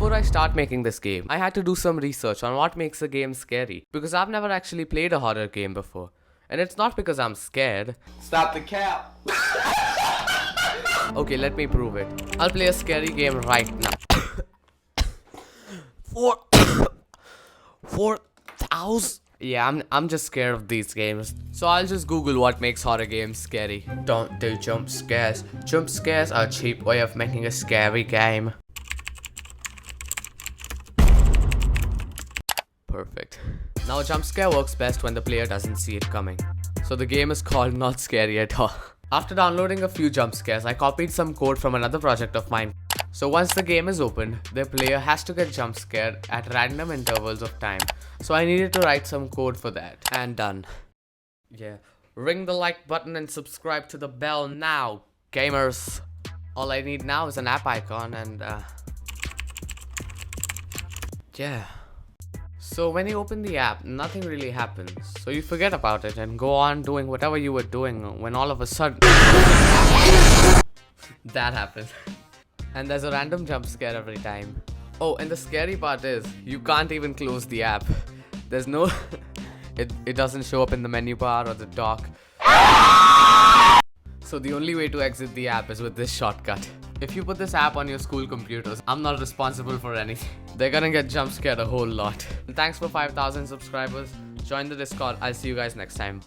Before I start making this game, I had to do some research on what makes a game scary, because I've never actually played a horror game before. And it's not because I'm scared. Stop the cap. Okay, let me prove it. I'll play a scary game right now. 4,000? Yeah, I'm just scared of these games. So I'll just Google what makes horror games scary. Don't do jump scares. Jump scares are a cheap way of making a scary game. Perfect. Now a jump scare works best when the player doesn't see it coming. So the game is called Not Scary at All. After downloading a few jump scares, I copied some code from another project of mine. So once the game is opened, the player has to get jump scared at random intervals of time. So I needed to write some code for that. And done. Yeah. Ring the like button and subscribe to the bell now, gamers. All I need now is an app icon and yeah. So when you open the app, nothing really happens. So you forget about it and go on doing whatever you were doing when all of a sudden that happens. And there's a random jump scare every time. Oh, and the scary part is, you can't even close the app. There's no... it doesn't show up in the menu bar or the dock. So the only way to exit the app is with this shortcut. If you put this app on your school computers, I'm not responsible for anything. They're gonna get jump scared a whole lot. And thanks for 5,000 subscribers. Join the Discord. I'll see you guys next time.